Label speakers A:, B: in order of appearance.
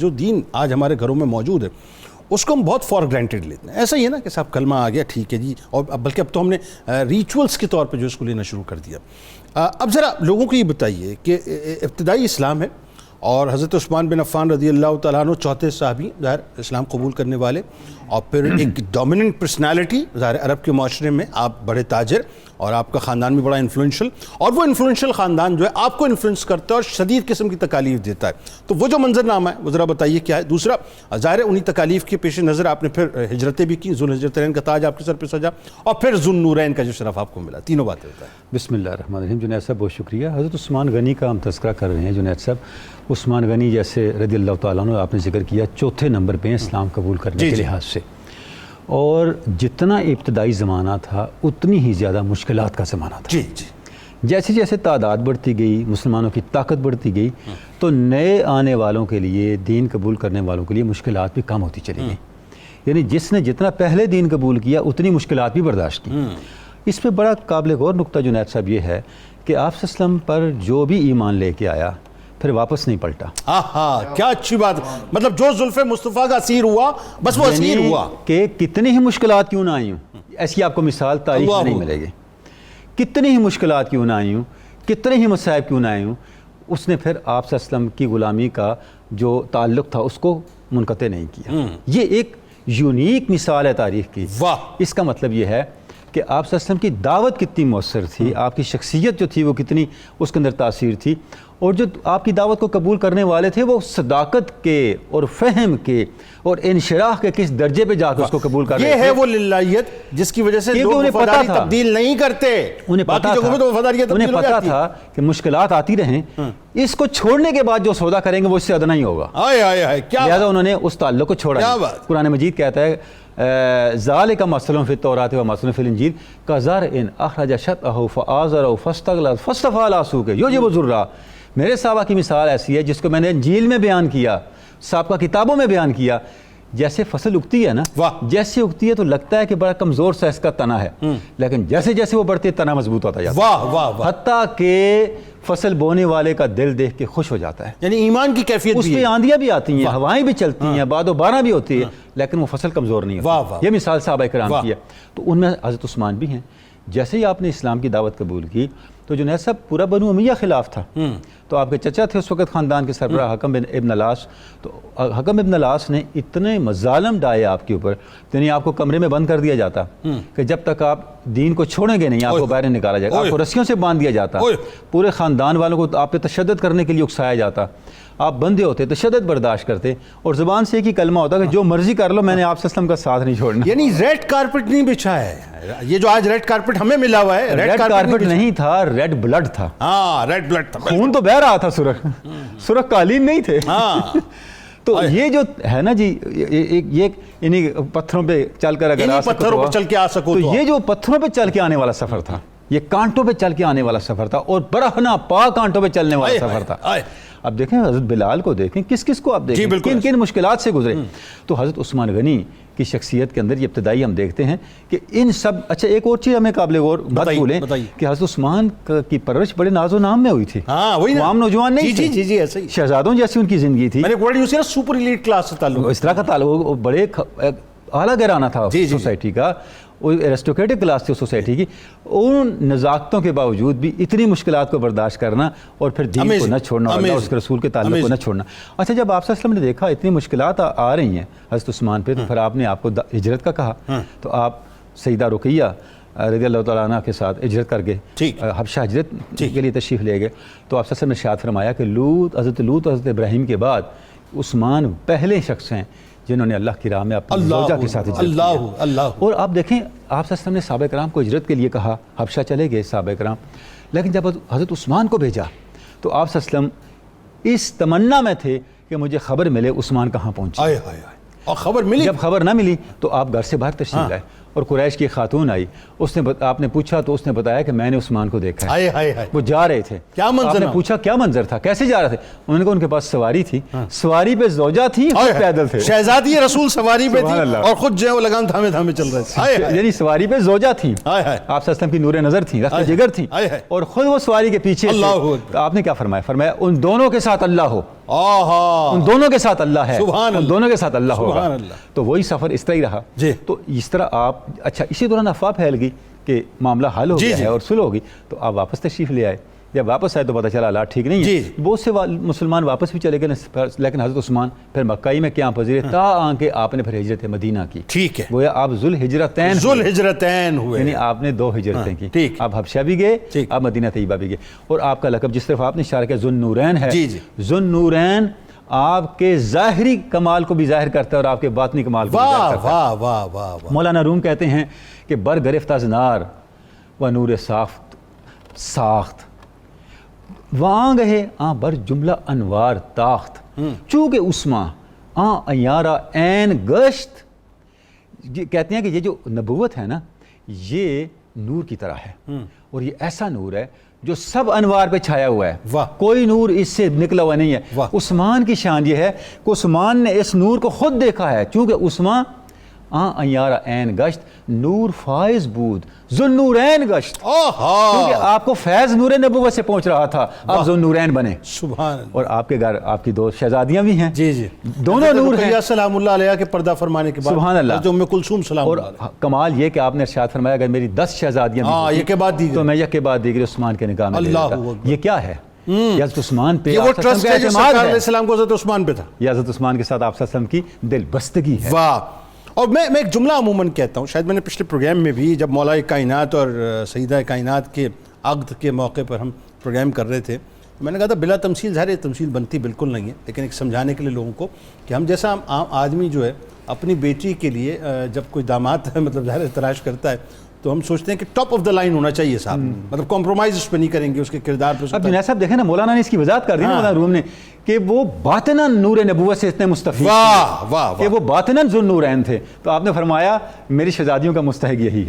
A: جو دین آج ہمارے گھروں میں موجود ہے اس کو ہم بہت فار گرانٹیڈ لیتے ہیں. ایسا ہی ہے نا کہ صاحب کلمہ آ گیا ٹھیک ہے جی، اور بلکہ اب تو ہم نے ریچولز کے طور پہ جو اس کو لینا شروع کر دیا. اب ذرا لوگوں کو یہ بتائیے کہ ابتدائی اسلام ہے اور حضرت عثمان بن عفان رضی اللہ تعالیٰ عنہ چوتھے صحابی ظاہر اسلام قبول کرنے والے، اور پھر ایک ڈومیننٹ پرسنالٹی ظاہر عرب کے معاشرے میں، آپ بڑے تاجر اور آپ کا خاندان بھی بڑا انفلوئنشل، اور وہ انفلوئنشل خاندان جو ہے آپ کو انفلوئنس کرتا ہے اور شدید قسم کی تکالیف دیتا ہے. تو وہ جو منظر نامہ ہے وہ ذرا بتائیے کیا ہے. دوسرا ظاہر ہے انہی تکالیف کے پیش نظر آپ نے پھر ہجرتیں بھی کی، ذوالہجرتین کا تاج آپ کے سر پہ سجا، اور پھر ذوالنورین کا جو شرف آپ کو ملا. تینوں باتیں بتائیں.
B: بسم اللہ الرحمن الرحیم. جنید صاحب بہت شکریہ. حضرت عثمان غنی کا ہم تذکرہ کر رہے ہیں. جنید صاحب عثمان غنی جیسے رضی اللہ تعالیٰ عنہ آپ نے ذکر کیا چوتھے نمبر پہ ہیں اسلام قبول کرنے کے لحاظ سے، اور جتنا ابتدائی زمانہ تھا اتنی ہی زیادہ مشکلات کا زمانہ تھا.
A: جی جی.
B: جیسے جیسے تعداد بڑھتی گئی، مسلمانوں کی طاقت بڑھتی گئی، تو نئے آنے والوں کے لیے، دین قبول کرنے والوں کے لیے مشکلات بھی کم ہوتی چلی گئیں. یعنی جس نے جتنا پہلے دین قبول کیا اتنی مشکلات بھی برداشت کی. اس پہ بڑا قابل غور نقطہ جنید صاحب یہ ہے کہ آپ صلی اللہ علیہ وسلم پر جو بھی ایمان لے کے آیا پھر واپس نہیں پلٹا.
A: کیا اچھی بات. مطلب جو زلف مصطفیٰ کا اسیر ہوا بس وہ اسیر ہوا.
B: کہ کتنی ہی مشکلات کیوں نہ آئی ہوں، ایسی آپ کو مثال تاریخ میں نہیں ملے گی. کتنی ہی مشکلات کیوں نہ آئی ہوں، کتنے ہی مصائب کیوں نہ آئی ہوں، اس نے پھر آپ صلی اللہ علیہ وسلم کی غلامی کا جو تعلق تھا اس کو منقطع نہیں کیا. یہ ایک یونیک مثال ہے تاریخ کی. اس کا مطلب یہ ہے کہ آپ صلی اللہ علیہ وسلم کی دعوت کتنی مؤثر تھی، آپ کی شخصیت جو تھی وہ کتنی اس کے اندر تاثیر تھی، اور جو آپ کی دعوت کو قبول کرنے والے تھے وہ صداقت کے اور فہم کے اور انشراح کے کس درجے پہ جا کے اس کو قبول کر رہے تھے.
A: یہ ہے وہ للہیت جس کی وجہ سے لوگ وفاداری تبدیل نہیں کرتے.
B: انہیں پتا تھا کہ مشکلات آتی رہیں، اس کو چھوڑنے کے بعد جو سودا کریں گے وہ اس سے ادنا ہی ہوگا. لہذا انہوں نے اس تعلق کو چھوڑا. قرآن مجید کہتا ہے ذالک مثل فی التوراۃ و مثل فی الانجیل کزرع اخرج شطأہ فآزرہ فاستغلظ فاستوی علی سوقہ یعجب الزراء. میرے صحابہ کی مثال ایسی ہے جس کو میں نے انجیل میں بیان کیا، صحابہ کتابوں میں بیان کیا. جیسے فصل اگتی ہے نا، جیسے اگتی ہے تو لگتا ہے کہ بڑا کمزور سا اس کا تنا ہے، لیکن جیسے جیسے وہ بڑھتی ہے تنا مضبوط ہوتا جاتا ہے، حتیٰ کہ فصل بونے والے کا دل دیکھ کے خوش ہو جاتا ہے.
A: یعنی ایمان کی کیفیت
B: اس پہ آندیاں بھی آتی ہیں، ہوائیں بھی چلتی ہیں، باد و بارہ بھی ہوتی ہے، لیکن وہ فصل کمزور نہیں ہوتی. یہ مثال صحابہ کرام کی ہے. تو ان میں حضرت عثمان بھی ہیں. جیسے ہی آپ نے اسلام کی دعوت قبول کی تو جنید صاحب پورا بنو امیہ خلاف تھا. تو آپ کے چچا تھے اس وقت خاندان کے سربراہ حکم ابن العاص. تو حکم ابن العاص نے اتنے مظالم ڈائے آپ کے اوپر، یعنی آپ کو کمرے میں بند کر دیا جاتا کہ جب تک آپ دین کو چھوڑیں گے نہیں آپ کو باہر نکالا جائے گا. آپ کو رسیوں سے باندھ دیا جاتا، پورے خاندان والوں کو آپ پہ تشدد کرنے کے لیے اکسایا جاتا. آپ بندے ہوتے، تشدد برداشت کرتے، اور زبان سے ایک ہی کلمہ ہوتا کہ جو مرضی کر لو، میں نے آپ صلی اللہ علیہ وسلم کا ساتھ نہیں چھوڑنا.
A: یعنی ریڈ کارپٹ نہیں بچھا ہے. یہ جو آج ریڈ کارپٹ ہمیں ملا ہوا ہے،
B: ریڈ کارپٹ نہیں تھا، ریڈ بلڈ تھا.
A: ریڈ بلڈ تھا.
B: خون تو بہہ رہا تھا، سرخ قالین نہیں تھے. تو یہ جو ہے نا جی، یہ انہیں پتھروں پہ چل کر اگر آ سکو، تو یہ جو پتھروں پہ چل کے آنے والا سفر تھا، یہ کانٹوں پہ چل کے آنے والا سفر تھا، اور برہنہ پاک کانٹوں پہ چلنے والا سفر تھا. اب دیکھیں حضرت بلال کو دیکھیں، کس کس کو آپ دیکھیں کن کن مشکلات سے گزرے. تو حضرت عثمان غنی کی شخصیت کے اندر یہ ابتدائی ہم دیکھتے ہیں کہ ان سب. اچھا ایک اور چیز ہمیں قابل غور مت بھولیں کہ حضرت عثمان کی پرورش بڑے ناز و نام میں ہوئی تھی. عام نوجوان نہیں تھے،
A: جی ایسے ہی
B: شہزادوں جیسی ان کی زندگی تھی.
A: سپر ایلیٹ کلاس سے تعلق،
B: اس طرح کا تعلق، بڑے اعلیٰ گھرانہ تھا سوسائٹی کا، ایرسٹوکریٹک کلاس تھی سوسائٹی کی. ان نزاکتوں کے باوجود بھی اتنی مشکلات کو برداشت کرنا اور پھر دین کو نہ چھوڑنا، اللہ اس کے رسول کے تعلق کو نہ چھوڑنا. اچھا جب آپ صلی اللہ علیہ وسلم نے دیکھا اتنی مشکلات آ رہی ہیں حضرت عثمان پہ، تو پھر آپ نے آپ کو ہجرت کا کہا. تو آپ سیدہ رقیہ رضی اللہ تعالیٰ عنہ کے ساتھ ہجرت کر گئے، حبشہ ہجرت کے لیے تشریف لے گئے. تو آپ صلی اللہ علیہ وسلم نے ارشاد فرمایا کہ حضرت لوط حضرت ابراہیم کے بعد عثمان پہلے شخص ہیں جنہوں نے اللہ کی راہ میں اپنی زوجہ کے ساتھ ہجرت کیا. اور آپ دیکھیں آپ صلی اللہ علیہ وسلم نے صحابہ کرام کو ہجرت کے لیے کہا، حبشہ چلے گئے صحابہ کرام، لیکن جب حضرت عثمان کو بھیجا تو آپ صلی اللہ علیہ وسلم اس تمنا میں تھے کہ مجھے خبر ملے عثمان کہاں پہنچے.
A: اور خبر ملی.
B: جب خبر نہ ملی تو آپ گھر سے باہر تشریف لائے، اور قریش کی خاتون آئی، اس نے آپ نے پوچھا تو اس نے بتایا کہ میں نے عثمان کو دیکھا ہے. وہ جا رہے تھے.
A: کیا منظر؟
B: آپ نے پوچھا کیا منظر تھا، کیسے جا رہے تھے؟ انہوں نے کہا ان کے پاس سواری تھی، سواری پہ زوجہ تھی، خود پیدل تھے.
A: شہزادی رسول سواری پہ تھی اور خود جو ہے وہ لگام تھامے تھامے چل رہے تھے.
B: یعنی سواری پہ زوجہ تھی، آپ صلی اللہ علیہ وسلم کی نور نظر تھی، رفت جگر تھی، اور خود وہ سواری کے پیچھے. آپ نے کیا فرمایا؟ فرمایا ان دونوں کے ساتھ اللہ ہو ان دونوں کے ساتھ اللہ ہے،
A: سبحان
B: ان دونوں کے ساتھ اللہ ہوگا.
A: سبحان اللہ.
B: تو وہی سفر اس طرح ہی رہا. تو اس طرح آپ اچھا اسی دوران افواہ پھیل گئی کہ معاملہ حل ہو گیا ہے اور صلح ہوگی، تو آپ واپس تشریف لے آئے. جب واپس آئے تو پتہ چلا حالات ٹھیک نہیں ہے. بہت سے مسلمان واپس بھی چلے گئے، لیکن حضرت عثمان پھر مکہ میں قیام پذیر تا آن کے آپ نے پھر ہجرت مدینہ کی.
A: ٹھیک ہے،
B: گویا آپ
A: ذوالہجرتین ہوئے،
B: یعنی آپ نے 2 ہجرتیں کی. آپ حبشہ بھی گئے، آپ مدینہ طیبہ بھی گئے. اور آپ کا لقب جس طرف آپ نے اشارہ کیا ذوالنورین ہے. ذوالنورین آپ کے ظاہری کمال کو بھی ظاہر کرتا ہے اور آپ کے باطنی کمال کو بھی ظاہر کرتا ہے.
A: واہ واہ واہ واہ.
B: مولانا روم کہتے ہیں کہ بر گرفت از نار و نور ساخت وہاں گئے آن بر جملہ انوار تاخت چونکہ عثمان آن ایارہ این گشت. کہتے ہیں کہ یہ جو نبوت ہے نا یہ نور کی طرح ہے، اور یہ ایسا نور ہے جو سب انوار پہ چھایا ہوا ہے، کوئی نور اس سے نکلا ہوا نہیں ہے. عثمان کی شان یہ ہے کہ عثمان نے اس نور کو خود دیکھا ہے، چونکہ عثمان ایارہ این گشت نور فائز بود ذوالنورین گشت. کیونکہ آپ کو فیض نور نبوت سے پہنچ رہا تھا، آپ ذوالنورین بنے.
A: سبحان اللہ.
B: اور آپ کے گھر آپ کی 2 شہزادیاں بھی ہیں.
A: جی
B: دونوں نور ہیں.
A: سلام اللہ علیہ کے پردہ فرمانے کے بعد
B: سبحان اللہ.
A: ام کلثوم سلام اللہ علیہ.
B: اور کمال یہ کہ آپ نے ارشاد فرمایا اگر میری 10 شہزادیاں بھی
A: یہ کے بعد دی
B: تو میں یک کے بعد دیگر عثمان کے نکاح میں لے لیتا. یہ کیا ہے؟ حضرت عثمان پہ
A: وہ ٹرسٹ ہے جو سرکار علیہ السلام کو حضرت عثمان پہ تھا.
B: یہ حضرت عثمان کے ساتھ آپ صلی اللہ علیہ وسلم کی دل بستگی ہے.
A: واہ. اور میں ایک جملہ عموماً کہتا ہوں، شاید میں نے پچھلے پروگرام میں بھی جب مولا کائنات اور سیدہ کائنات کے عقد کے موقع پر ہم پروگرام کر رہے تھے، میں نے کہا تھا بلا تمثیل، ظاہر تمثیل بنتی بالکل نہیں ہے، لیکن ایک سمجھانے کے لیے لوگوں کو کہ ہم جیسا عام آدمی جو ہے اپنی بیٹی کے لیے جب کوئی داماد مطلب ظاہر تلاش کرتا ہے تو ہم سوچتے ہیں کہ ٹاپ آف دا لائن ہونا چاہیے صاحب، مطلب کمپرومائز اس پہ نہیں کریں گے، اس کے کردار پہ.
B: اب جنید صاحب دیکھیں نا، مولانا نے اس کی وضاحت کر دی نا مولانا روم نے کہ وہ باطناً نور نبوت سے اتنے مستفید
A: واہ واہ
B: کہ وہ باطناً ذوالنورین تھے. تو آپ نے فرمایا میری شہزادیوں کا مستحق یہی ہے.